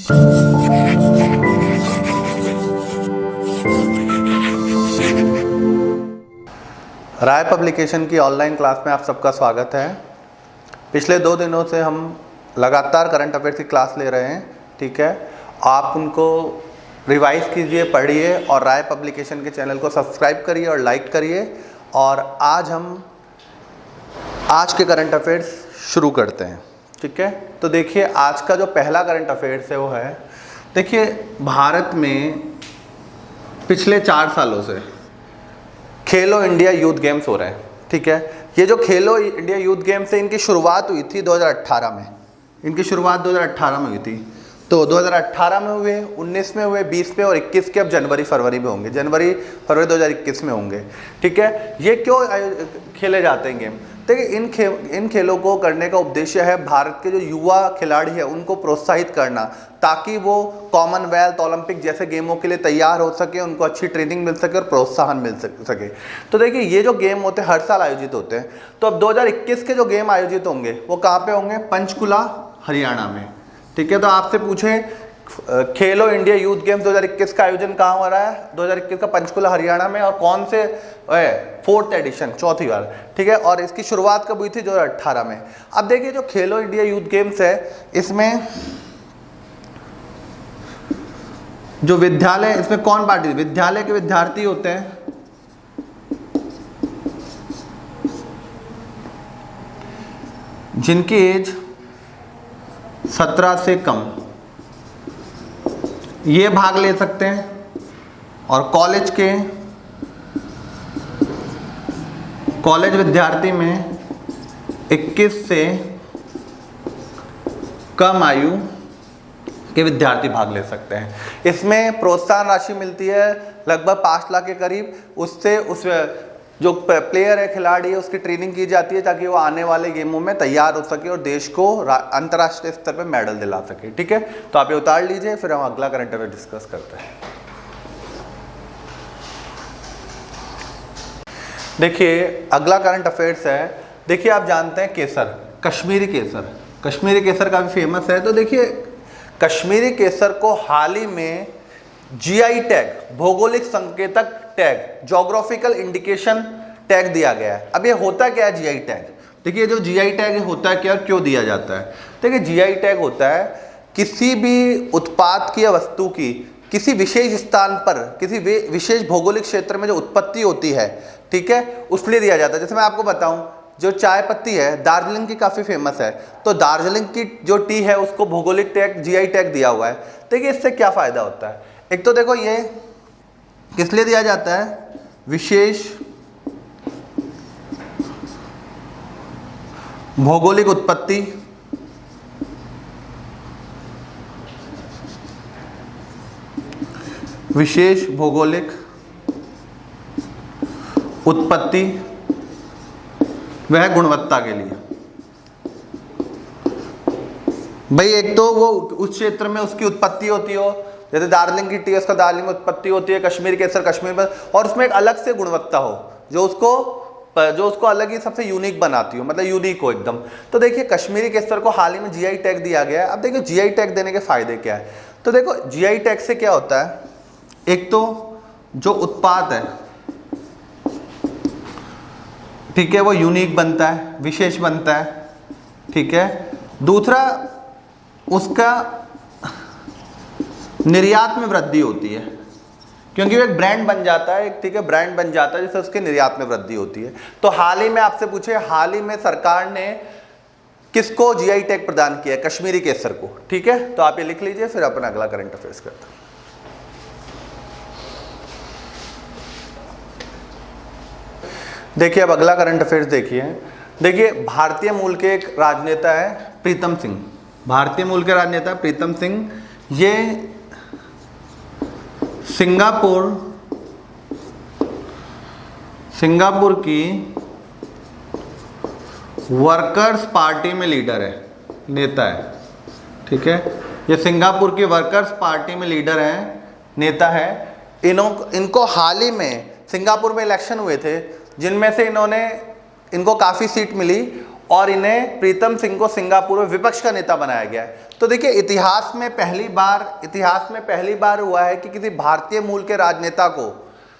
राय publication की online class में आप सबका स्वागत है। पिछले 2 दिनों से हम लगातार करंट अफेयर्स की क्लास ले रहे हैं, ठीक है। आप उनको रिवाइज कीजिए, पढ़िए और राय पब्लिकेशन के चैनल को सब्सक्राइब करिए और लाइक करिए। और आज हम आज के करंट अफेयर्स शुरू करते हैं, ठीक है। तो देखिए, आज का जो पहला करंट अफेयर्स है वो है, देखिए भारत में पिछले 4 सालों से खेलो इंडिया यूथ गेम्स हो रहे हैं, ठीक है। ये जो खेलो इंडिया यूथ गेम्स है, इनकी शुरुआत हुई थी 2018 में। इनकी शुरुआत 2018 में हुई थी। तो 2018 में हुए, 19 में हुए, 20 में और 21 के अब जनवरी फरवरी में होंगे। जनवरी फरवरी 2021 में होंगे, ठीक है। ये क्यों खेले जाते हैं गेम? देखिए, इन खेलों को करने का उद्देश्य है भारत के जो युवा खिलाड़ी है उनको प्रोत्साहित करना, ताकि वो कॉमनवेल्थ, ओलंपिक जैसे गेमों के लिए तैयार हो सके, उनको अच्छी ट्रेनिंग मिल सके और प्रोत्साहन मिल सके। तो देखिए, ये जो गेम होते हैं हर साल आयोजित होते हैं। तो अब 2021 के जो गेम आयोजित होंगे वो कहाँ पे होंगे? पंचकुला, हरियाणा में, ठीक है। तो आपसे पूछे खेलो इंडिया यूथ गेम्स 2021 का आयोजन कहाँ हो रहा है? 2021 का पंचकुला, हरियाणा में। और कौन से 4th एडिशन, 4थी बार, ठीक है। और इसकी शुरुआत कब हुई थी? 2018 में। अब देखिए, जो खेलो इंडिया यूथ गेम्स है, इसमें जो विद्यालय, इसमें कौन पार्टी? विद्यालय के विद्यार्थी होते हैं, जिनकी एज 17 से कम, ये भाग ले सकते हैं। और कॉलेज विद्यार्थी में 21 से कम आयु के विद्यार्थी भाग ले सकते हैं। इसमें प्रोत्साहन राशि मिलती है लगभग 5 लाख के करीब। उससे उस जो प्लेयर है, खिलाड़ी है, उसकी ट्रेनिंग की जाती है ताकि वो आने वाले गेमों में तैयार हो सके और देश को अंतर्राष्ट्रीय स्तर पर मेडल दिला सके, ठीक है। तो आप ये उतार लीजिए, फिर हम अगला करंट अफेयर डिस्कस करते हैं। देखिए, अगला करंट अफेयर्स है, देखिए आप जानते हैं केसर, कश्मीरी केसर काफी फेमस है। तो देखिए, कश्मीरी केसर को हाल ही में जीआई टैग, भौगोलिक संकेतक टैग, ज्योग्राफिकल इंडिकेशन टैग दिया गया है। अब ये होता क्या है जीआई टैग? देखिए, जो जीआई टैग होता है क्या और क्यों दिया जाता है? देखिए, जीआई टैग होता है किसी भी उत्पाद की या वस्तु की किसी विशेष स्थान पर, किसी विशेष भौगोलिक क्षेत्र में जो उत्पत्ति होती है, ठीक है, उसके लिए दिया जाता है। जैसे मैं आपको बताऊं, जो चाय पत्ती है दार्जिलिंग की काफ़ी फेमस है, तो दार्जिलिंग की जो टी है उसको भौगोलिक टैग, जीआई टैग दिया हुआ है। देखिए, इससे क्या फ़ायदा होता है? एक तो देखो, ये किस लिए दिया जाता है? विशेष भौगोलिक उत्पत्ति, विशेष भौगोलिक उत्पत्ति वह गुणवत्ता के लिए। भाई, एक तो वो उस क्षेत्र में उसकी उत्पत्ति होती हो, जैसे दार्जिलिंग की टी, उसका दार्जिलिंग में उत्पत्ति होती है, कश्मीर केसर कश्मीर में, और उसमें एक अलग से गुणवत्ता हो जो उसको अलग ही सबसे यूनिक बनाती हो, मतलब यूनिक हो एकदम। तो देखिए, कश्मीरी केसर को हाल ही में जीआई टैग दिया गया है। अब देखिए, जीआई टैग देने के फायदे क्या है? तो देखो, जीआई टैग से क्या होता है? एक तो जो उत्पाद है, ठीक है, वो यूनिक बनता है, विशेष बनता है, ठीक है। दूसरा, उसका निर्यात में वृद्धि होती है, क्योंकि वो एक ब्रांड बन जाता है, एक, ठीक है, ब्रांड बन जाता है, जिससे उसके निर्यात में वृद्धि होती है। तो हाल ही में आपसे पूछे, हाल ही में सरकार ने किसको जीआई टैग प्रदान किया है? कश्मीरी केसर को, ठीक है। तो आप ये लिख लीजिए, फिर अपना अगला करंट अफेयर्स करते हैं। देखिए, अब अगला करंट अफेयर्स देखिए, भारतीय मूल के एक राजनेता है प्रीतम सिंह, भारतीय मूल के राजनेता प्रीतम सिंह। ये सिंगापुर की वर्कर्स पार्टी में लीडर है, नेता है, ठीक है। ये सिंगापुर की वर्कर्स पार्टी में लीडर है, नेता है। इनको हाल ही में सिंगापुर में इलेक्शन हुए थे, जिनमें से इनको काफ़ी सीट मिली और इन्हें प्रीतम सिंह को सिंगापुर में विपक्ष का नेता बनाया गया है। तो देखिए इतिहास में पहली बार हुआ है कि किसी भारतीय मूल के राजनेता को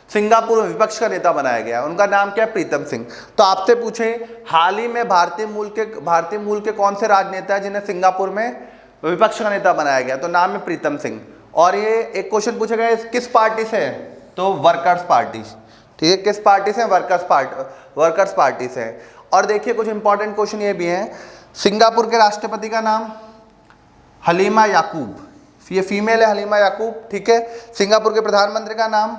सिंगापुर में विपक्ष का नेता बनाया गया। उनका नाम क्या है? प्रीतम सिंह। तो आपसे पूछे हाल ही में भारतीय मूल के कौन से राजनेता है जिन्हें सिंगापुर में विपक्ष का नेता बनाया गया? तो नाम है प्रीतम सिंह। और ये एक क्वेश्चन पूछा गया किस पार्टी से है? तो वर्कर्स पार्टी। ठीक है, किस पार्टी से? वर्कर्स पार्टी से है। और देखिए कुछ इंपॉर्टेंट क्वेश्चन ये भी हैं, सिंगापुर के राष्ट्रपति का नाम हलीमा याकूब, ये फीमेल है हलीमा याकूब। ठीक है, सिंगापुर के प्रधानमंत्री का नाम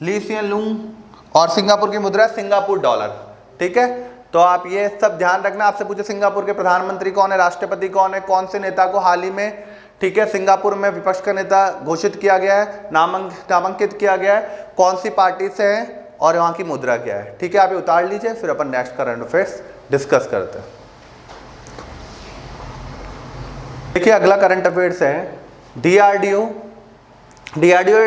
ली सिएन लूंग और सिंगापुर की मुद्रा सिंगापुर डॉलर। ठीक है, तो आप ये सब ध्यान रखना। आपसे पूछे सिंगापुर के प्रधानमंत्री कौन है, राष्ट्रपति कौन है, कौन से नेता को हाल ही में, ठीक है, सिंगापुर में विपक्ष का नेता घोषित किया गया है, नामांकित किया गया है, कौन सी पार्टी से है और वहां की मुद्रा क्या है। ठीक है, आप ये उतार लीजिए, फिर अपन नेक्स्ट करंट अफेयर्स डिस्कस करते हैं। देखिए अगला करंट अफेयर्स है DRDO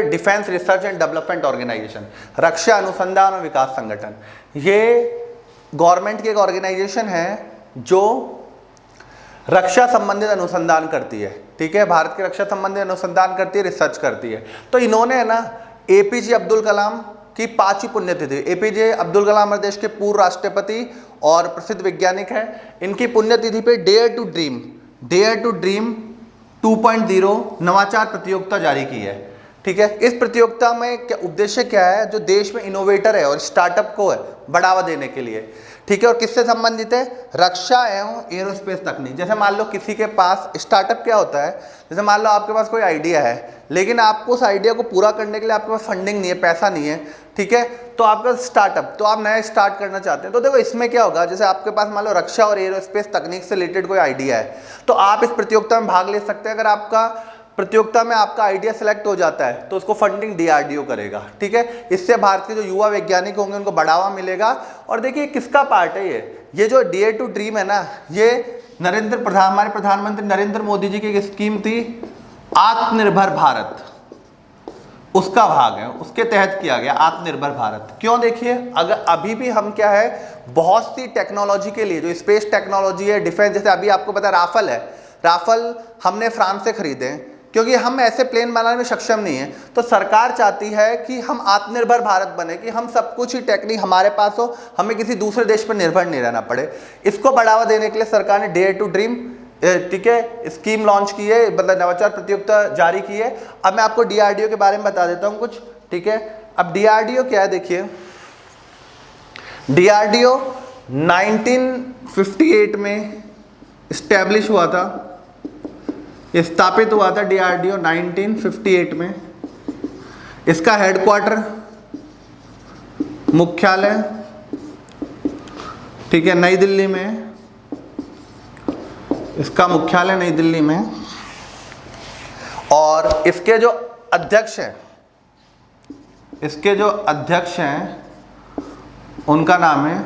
defence research and development organisation, रक्षा अनुसंधान और विकास संगठन। ये गवर्नमेंट की एक ऑर्गेनाइजेशन है जो रक्षा संबंधित अनुसंधान करती है। ठीक है, भारत की रक्षा संबंधित अनुसंधान करती है, रिसर्च करती है। तो इन्होंने है ना एपीजे अब्दुल कलाम की 5वीं पुण्यतिथि, एपीजे अब्दुल कलाम हमारे देश के पूर्व राष्ट्रपति और प्रसिद्ध वैज्ञानिक हैं, इनकी पुण्यतिथि पे डेयर टू ड्रीम 2.0 नवाचार प्रतियोगिता जारी की है। ठीक है, इस प्रतियोगिता में क्या उद्देश्य क्या है? जो देश में इनोवेटर है और स्टार्टअप को है बढ़ावा देने के लिए। ठीक है, और किससे संबंधित है? रक्षा एवं एरोस्पेस तकनीक। जैसे मान लो किसी के पास स्टार्टअप क्या होता है, जैसे मान लो आपके पास कोई आइडिया है लेकिन आपको उस आइडिया को पूरा करने के लिए आपके पास फंडिंग नहीं है, पैसा नहीं है। ठीक है, तो आपका स्टार्टअप, तो आप नया स्टार्ट करना चाहते हैं, तो देखो इसमें क्या होगा, जैसे आपके पास मान लो रक्षा और एरोस्पेस तकनीक से रिलेटेड कोई आइडिया है तो आप इस प्रतियोगिता में भाग ले सकते हैं। अगर आपका प्रतियोगिता में आपका आइडिया सिलेक्ट हो जाता है तो उसको फंडिंग डीआरडीओ करेगा। ठीक है, इससे भारत के जो युवा वैज्ञानिक होंगे उनको बढ़ावा मिलेगा। और देखिए किसका पार्ट है ये जो डेयर टू ड्रीम है ना, ये हमारे प्रधानमंत्री नरेंद्र मोदी जी की एक स्कीम थी आत्मनिर्भर भारत, उसका भाग है, उसके तहत किया गया आत्मनिर्भर भारत। क्यों? देखिए अगर अभी भी हम क्या है, बहुत सी टेक्नोलॉजी के लिए जो स्पेस टेक्नोलॉजी है, डिफेंस, जैसे अभी आपको पता राफेल है, राफेल हमने फ्रांस से खरीदे हैं क्योंकि हम ऐसे प्लेन बनाने में सक्षम नहीं है। तो सरकार चाहती है कि हम आत्मनिर्भर भारत बने, कि हम सब कुछ ही टेक्निक हमारे पास हो, हमें किसी दूसरे देश पर निर्भर नहीं रहना पड़े। इसको बढ़ावा देने के लिए सरकार ने डेयर टू ड्रीम, ठीक है, स्कीम लॉन्च की है, मतलब नवाचार प्रतियोगिता जारी की है। अब मैं आपको डीआरडीओ के बारे में बता देता हूँ कुछ। ठीक है, अब डीआरडीओ क्या है, देखिए डीआरडीओ 1958 में स्टैब्लिश हुआ था, स्थापित हुआ था डीआरडीओ 1958 में। इसका हेडक्वार्टर, मुख्यालय, ठीक है, नई दिल्ली में, इसका मुख्यालय नई दिल्ली में। और इसके जो अध्यक्ष हैं उनका नाम है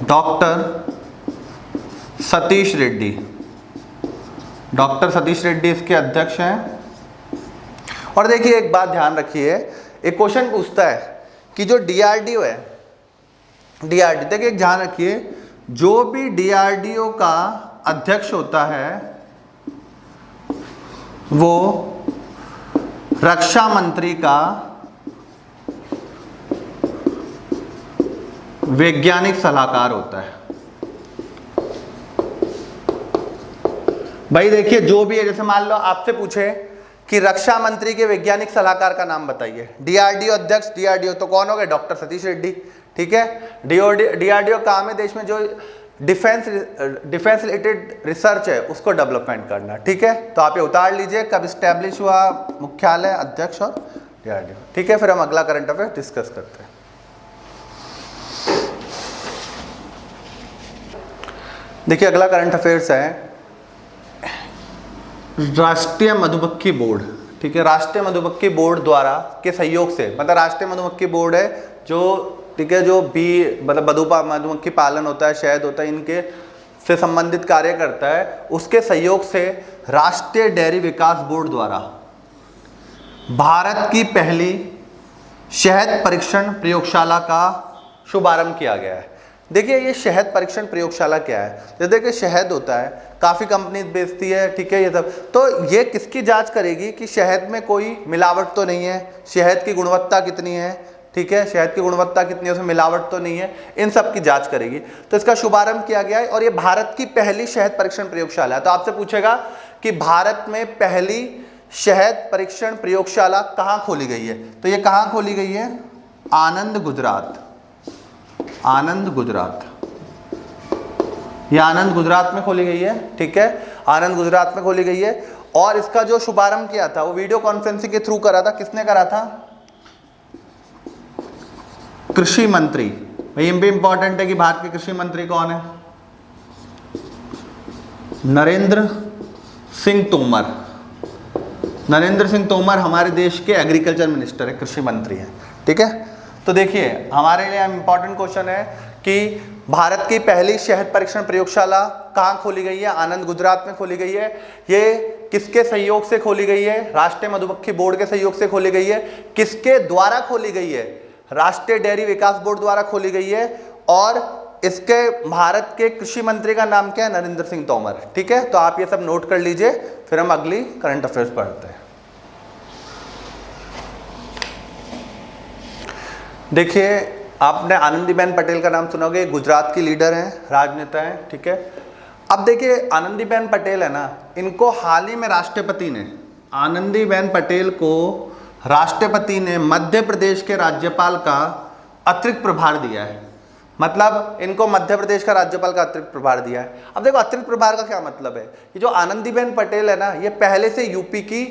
डॉक्टर सतीश रेड्डी। डॉक्टर सतीश रेड्डी इसके अध्यक्ष हैं। और देखिए एक बात ध्यान रखिए, एक क्वेश्चन पूछता है कि जो डीआरडीओ है, देखिए एक ध्यान रखिए, जो भी डीआरडीओ का अध्यक्ष होता है वो रक्षा मंत्री का वैज्ञानिक सलाहकार होता है। भाई देखिए जो भी है, जैसे मान लो आपसे पूछे कि रक्षा मंत्री के वैज्ञानिक सलाहकार का नाम बताइए, डीआरडीओ अध्यक्ष, डीआरडीओ तो कौन हो गए? डॉक्टर सतीश रेड्डी। ठीक है, डीआरडीओ काम है देश में जो डिफेंस रिलेटेड रिसर्च है उसको डेवलपमेंट करना। ठीक है, तो आप ये उतार लीजिए, कब स्टैब्लिश हुआ, मुख्यालय, अध्यक्ष और डीआरडीओ। ठीक है, फिर हम अगला करंट अफेयर डिस्कस करते हैं। देखिए अगला करंट अफेयर्स है राष्ट्रीय मधुमक्खी बोर्ड। ठीक है, राष्ट्रीय मधुमक्खी बोर्ड द्वारा के सहयोग से, मतलब राष्ट्रीय मधुमक्खी बोर्ड है जो, ठीक है, जो बी मतलब मधुमक्खी पालन होता है, शहद होता है, इनके से संबंधित कार्य करता है, उसके सहयोग से राष्ट्रीय डेयरी विकास बोर्ड द्वारा भारत की पहली शहद परीक्षण प्रयोगशाला का शुभारंभ किया गया है। देखिए ये शहद परीक्षण प्रयोगशाला क्या है, जैसे देखिए शहद होता है, काफ़ी कंपनी बेचती है, ठीक है, ये सब, तो ये किसकी जांच करेगी कि शहद में कोई मिलावट तो नहीं है, शहद की गुणवत्ता कितनी है, ठीक है, शहद की गुणवत्ता कितनी है, उसमें मिलावट तो नहीं है, इन सब की जांच करेगी। तो इसका शुभारंभ किया गया है और ये भारत की पहली शहद परीक्षण प्रयोगशाला है। तो आपसे पूछेगा कि भारत में पहली शहद परीक्षण प्रयोगशाला कहाँ खोली गई है, तो ये कहाँ खोली गई है, आनंद गुजरात, आनंद गुजरात, ये आनंद गुजरात में खोली गई है, ठीक है, आनंद गुजरात में खोली गई है। और इसका जो शुभारंभ किया था वो वीडियो कॉन्फ्रेंसिंग के थ्रू करा था, किसने करा था, कृषि मंत्री। भाई ये भी इंपॉर्टेंट है कि भारत के कृषि मंत्री कौन है, नरेंद्र सिंह तोमर। नरेंद्र सिंह तोमर हमारे देश के एग्रीकल्चर मिनिस्टर है, कृषि मंत्री हैं, ठीक है। तो देखिए हमारे लिए इंपॉर्टेंट क्वेश्चन है कि भारत की पहली शहद परीक्षण प्रयोगशाला कहाँ खोली गई है, आनंद गुजरात में खोली गई है। ये किसके सहयोग से खोली गई है, राष्ट्रीय मधुमक्खी बोर्ड के सहयोग से खोली गई है। किसके द्वारा खोली गई है, राष्ट्रीय डेयरी विकास बोर्ड द्वारा खोली गई है। और इसके भारत के कृषि मंत्री का नाम क्या है, नरेंद्र सिंह तोमर, ठीक है। तो आप ये सब नोट कर लीजिए, फिर हम अगली करंट अफेयर्स पढ़ते हैं। देखिए आपने आनंदीबेन पटेल का नाम सुनोगे, गुजरात की लीडर हैं, राजनेता हैं, ठीक है। अब देखिए आनंदीबेन पटेल है ना, इनको हाल ही में राष्ट्रपति ने, आनंदीबेन पटेल को राष्ट्रपति ने मध्य प्रदेश के राज्यपाल का अतिरिक्त प्रभार दिया है। मतलब इनको मध्य प्रदेश का राज्यपाल का अतिरिक्त प्रभार दिया है। अब देखो अतिरिक्त प्रभार का क्या मतलब है, ये जो आनंदीबेन पटेल है ना, ये पहले से यूपी की,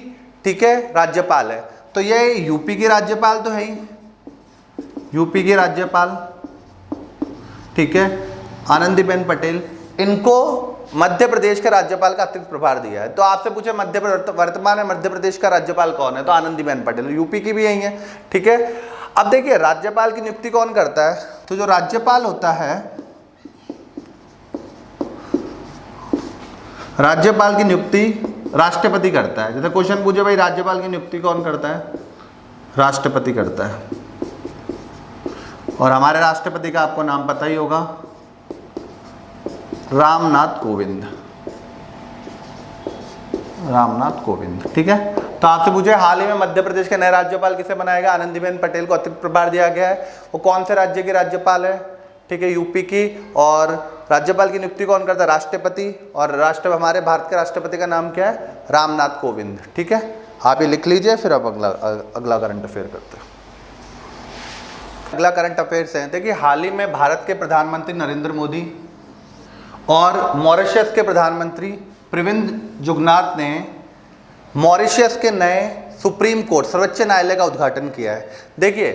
ठीक है, राज्यपाल है। तो ये यूपी की राज्यपाल तो है ही, यूपी की राज्यपाल, ठीक है, आनंदीबेन पटेल, इनको मध्य प्रदेश के राज्यपाल का अतिरिक्त प्रभार दिया है। तो आपसे पूछे वर्तमान में मध्य प्रदेश का राज्यपाल कौन है, तो आनंदीबेन पटेल, यूपी की भी यही है, ठीक है। अब देखिए राज्यपाल की नियुक्ति कौन करता है, तो जो राज्यपाल होता है, राज्यपाल की नियुक्ति राष्ट्रपति करता है। जैसे क्वेश्चन पूछे भाई राज्यपाल की नियुक्ति कौन करता है, राष्ट्रपति करता है। और हमारे राष्ट्रपति का आपको नाम पता ही होगा, रामनाथ कोविंद, रामनाथ कोविंद, ठीक है। तो आपसे पूछे हाल ही में मध्य प्रदेश के नए राज्यपाल किसे बनाएगा, आनंदीबेन पटेल को अतिरिक्त प्रभार दिया गया है। वो कौन से राज्य के राज्यपाल है, ठीक है, यूपी की। और राज्यपाल की नियुक्ति कौन करता है, राष्ट्रपति। और हमारे भारत के राष्ट्रपति का नाम क्या है, रामनाथ कोविंद, ठीक है। आप ये लिख लीजिए, फिर अब अगला करंट अफेयर करते हैं। अगला करंट अफेयर्स है, देखिए हाल ही में भारत के प्रधानमंत्री नरेंद्र मोदी और मॉरिशस के प्रधानमंत्री प्रविंद जुगनाथ ने मॉरिशस के नए सुप्रीम कोर्ट, सर्वोच्च न्यायालय का उद्घाटन किया है। देखिए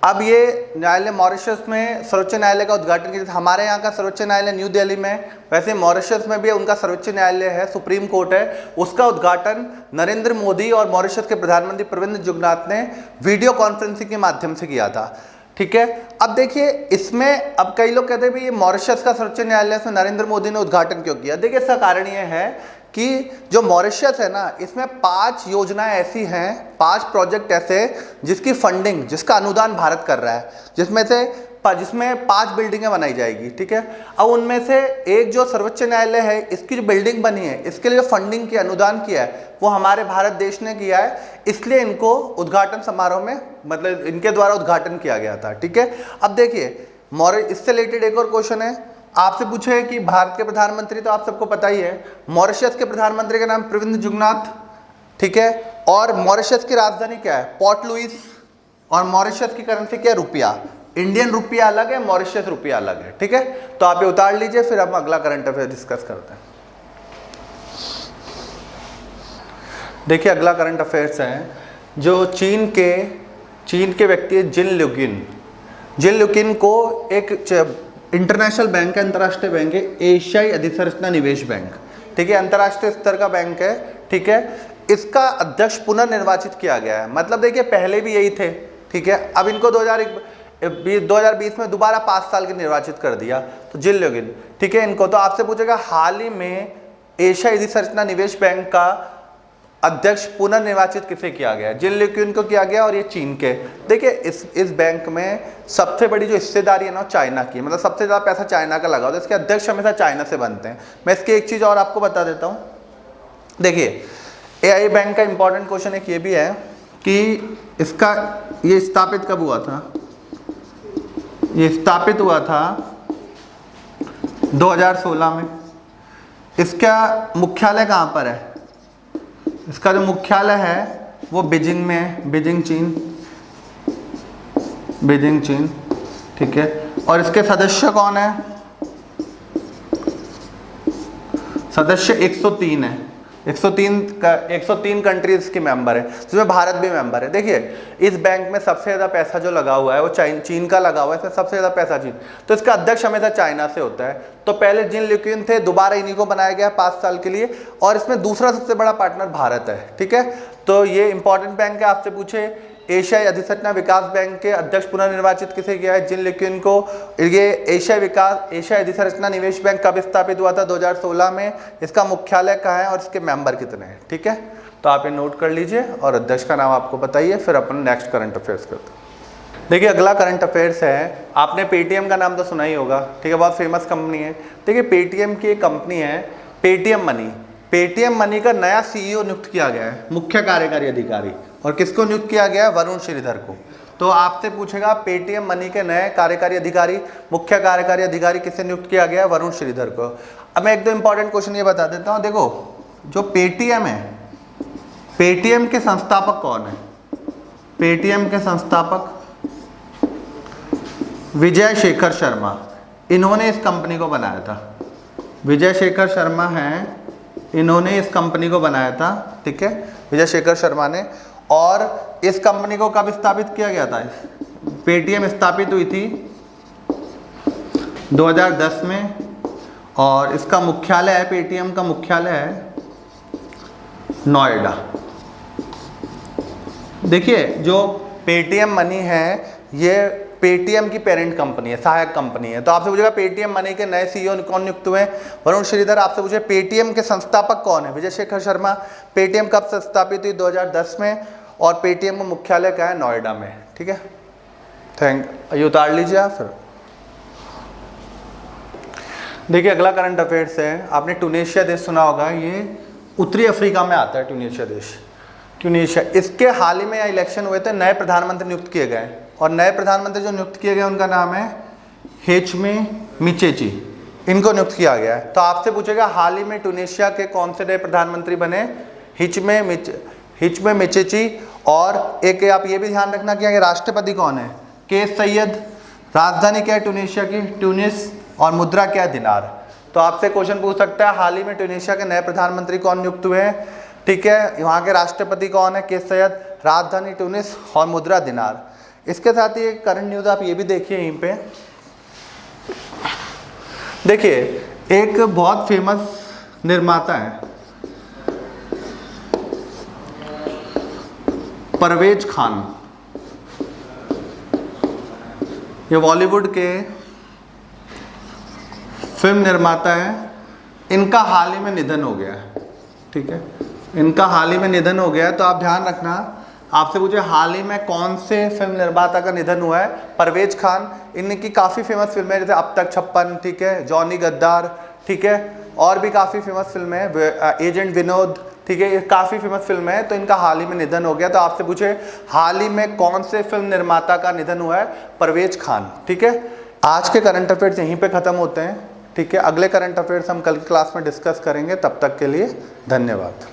अब ये न्यायालय मॉरिशस में सर्वोच्च न्यायालय का उद्घाटन किया, हमारे यहाँ का सर्वोच्च न्यायालय न्यू दिल्ली में, वैसे मॉरिशस में भी उनका सर्वोच्च न्यायालय है, सुप्रीम कोर्ट है, उसका उद्घाटन नरेंद्र मोदी और मॉरिशस के प्रधानमंत्री प्रविंद जुगनाथ ने वीडियो कॉन्फ्रेंसिंग के माध्यम से किया था, ठीक है। अब देखिए इसमें, अब कई लोग कहते हैं भाई ये मॉरिशस का सर्वोच्च न्यायालय से नरेंद्र मोदी ने उद्घाटन क्यों किया। देखिए इसका कारण ये है कि जो मॉरिशस है ना, इसमें 5 योजनाएं ऐसी हैं, 5 प्रोजेक्ट ऐसे जिसकी फंडिंग, जिसका अनुदान भारत कर रहा है, जिसमें 5 बिल्डिंगें बनाई जाएगी, ठीक है। अब उनमें से एक जो सर्वोच्च न्यायालय है, इसकी जो बिल्डिंग बनी है, इसके लिए जो फंडिंग की अनुदान किया है वो हमारे भारत देश ने किया है, इसलिए इनको उद्घाटन समारोह में, मतलब इनके द्वारा उद्घाटन किया गया था, ठीक है। अब देखिए इससे रिलेटेड एक और क्वेश्चन है, आपसे पूछे कि भारत के प्रधानमंत्री तो आप सबको पता ही है, मॉरिशस के प्रधानमंत्री का नाम प्रविंद जुगनाथ, ठीक है। और मॉरिशस की राजधानी क्या है, पोर्ट लुइस। और मॉरिशस की करेंसी क्या है, रुपया। इंडियन रुपया अलग है, मॉरिशस रुपया अलग है, ठीक है। तो आप ये उतार लीजिए, फिर हम अगला करंट अफेयर डिस्कस करते हैं। देखिए अगला करंट अफेयर्स है, जो चीन के व्यक्ति है जिन ल्यूकिन को एक इंटरनेशनल बैंक है, अंतर्राष्ट्रीय बैंक है, एशियाई अधिसंरचना निवेश बैंक, ठीक है, अंतर्राष्ट्रीय स्तर का बैंक है, ठीक है। इसका अध्यक्ष पुनर्निर्वाचित किया गया है। मतलब देखिए पहले भी यही थे, ठीक है, अब इनको 2020 में दोबारा 5 साल के निर्वाचित कर दिया, तो जिन ल्यूकिन, ठीक है, इनको। तो आपसे पूछेगा हाल ही में एशियाई अधिसंरचना निवेश बैंक का अध्यक्ष पुनर्निर्वाचित किसे किया गया? जिन ल्यूक्विन को किया गया और ये चीन के। देखिए इस बैंक में सबसे बड़ी जो हिस्सेदारी है ना चाइना की, मतलब सबसे ज़्यादा पैसा चाइना का लगा हुआ है, इसके अध्यक्ष हमेशा चाइना से बनते हैं। मैं इसकी एक चीज़ और आपको बता देता हूँ। देखिए एआई बैंक का इंपॉर्टेंट क्वेश्चन एक ये भी है कि इसका ये स्थापित कब हुआ था? ये स्थापित हुआ था 2016 में। इसका मुख्यालय कहाँ पर है? इसका जो मुख्यालय है वो बीजिंग में है, बीजिंग चीन, ठीक है। और इसके सदस्य कौन है? सदस्य 103 है। 103 कंट्रीज के मेंबर है, जिसमें भारत भी मेंबर है। देखिए इस बैंक में सबसे ज़्यादा पैसा जो लगा हुआ है वो चीन का लगा हुआ है, इसमें सबसे ज़्यादा पैसा चीन, तो इसका अध्यक्ष हमेशा चाइना से होता है। तो पहले जिन ल्यूक्विन थे, दोबारा इन्हीं को बनाया गया 5 साल के लिए, और इसमें दूसरा सबसे बड़ा पार्टनर भारत है, ठीक है। तो ये इंपॉर्टेंट बैंक है। आपसे पूछे एशियाई अधिसूचना विकास बैंक के अध्यक्ष पुनर्निर्वाचित किसे किया है? जिन ल्यूक्विन को। ये एशियाई अधिसूचना निवेश बैंक कब स्थापित हुआ था? 2016 में। इसका मुख्यालय कहाँ है और इसके मेंबर कितने हैं? ठीक है, तो आप ये नोट कर लीजिए और अध्यक्ष का नाम आपको बताइए, फिर अपन नेक्स्ट करंट अफेयर्स करते हैं। देखिए अगला करंट अफेयर्स है, आपने पेटीएम का नाम तो सुना ही होगा, ठीक है, बहुत फेमस कंपनी है। देखिए पेटीएम की एक कंपनी है पेटीएम मनी। पेटीएम मनी का नया सीईओ नियुक्त किया गया है, मुख्य कार्यकारी अधिकारी। और किसको नियुक्त किया गया है? वरुण श्रीधर को। तो आपसे पूछेगा पेटीएम मनी के नए कार्यकारी अधिकारी, मुख्य कार्यकारी अधिकारी किसे नियुक्त किया गया है? वरुण श्रीधर को। अब मैं एक दो इंपॉर्टेंट क्वेश्चन ये बता देता हूँ। देखो जो पेटीएम है, पेटीएम के संस्थापक कौन है? पेटीएम के संस्थापक विजय शेखर शर्मा, इन्होंने इस कंपनी को बनाया था। विजय शेखर शर्मा हैं, इन्होंने इस कंपनी को बनाया था, ठीक है, विजय शेखर शर्मा ने। और इस कंपनी को कब स्थापित किया गया था? पेटीएम स्थापित हुई थी 2010 में, और इसका मुख्यालय है, पेटीएम का मुख्यालय है नोएडा। देखिए जो पेटीएम मनी है ये पेटीएम की पेरेंट कंपनी है, सहायक कंपनी है। तो आपसे पूछेगा पेटीएम मनी के नए सीईओ कौन नियुक्त हुए? वरुण श्रीधर। आपसे पूछे पेटीएम के संस्थापक कौन है? विजय शेखर शर्मा। पेटीएम कब स्थापित हुई? 2010 में। और पेटीएम का मुख्यालय क्या है? नोएडा में, ठीक है। ये उतार लीजिए आप फिर। देखिए अगला करंट अफेयर्स है, आपने ट्यूनीशिया देश सुना होगा, ये उत्तरी अफ्रीका में आता है ट्यूनीशिया देश। ट्यूनीशिया, इसके हाल ही में इलेक्शन हुए थे, नए प्रधानमंत्री नियुक्त किए गए, और नए प्रधानमंत्री जो नियुक्त किए गए उनका नाम है हिचमे मिचेची, इनको नियुक्त किया गया है। तो आपसे पूछेगा हाल ही में ट्यूनीशिया के कौन से नए प्रधानमंत्री बने? हिचमे मिचेची। और एक आप ये भी ध्यान रखना कि राष्ट्रपति कौन है? केस सैयद। राजधानी क्या है ट्यूनीशिया की? ट्यूनिस। और मुद्रा क्या है? दिनार। तो आपसे क्वेश्चन पूछ सकता है हाल ही में ट्यूनीशिया के नए प्रधानमंत्री कौन नियुक्त हुए हैं, ठीक है, वहाँ के राष्ट्रपति कौन है? केस सैयद। राजधानी ट्यूनिस और मुद्रा दिनार। इसके साथ ही करंट न्यूज़ आप ये भी देखिए यहीं पे। देखिए एक बहुत फेमस निर्माता है परवेज खान, ये बॉलीवुड के फिल्म निर्माता है। इनका हाल ही में निधन हो गया है, ठीक है, इनका हाल ही में निधन हो गया है। तो आप ध्यान रखना, आपसे पूछे हाल ही में कौन से फिल्म निर्माता का निधन हुआ है? परवेज खान। इनकी काफ़ी फेमस फिल्में जैसे अब तक 56, ठीक है, जॉनी गद्दार, ठीक है, और भी काफ़ी फेमस फिल्में हैं, एजेंट विनोद, ठीक है, ये काफ़ी फेमस फिल्म है। तो इनका हाल ही में निधन हो गया। तो आपसे पूछे हाल ही में कौन से फिल्म निर्माता का निधन हुआ है? परवेज खान, ठीक है। आज के करंट अफेयर्स यहीं पे ख़त्म होते हैं, ठीक है। अगले करंट अफेयर्स हम कल की क्लास में डिस्कस करेंगे। तब तक के लिए धन्यवाद।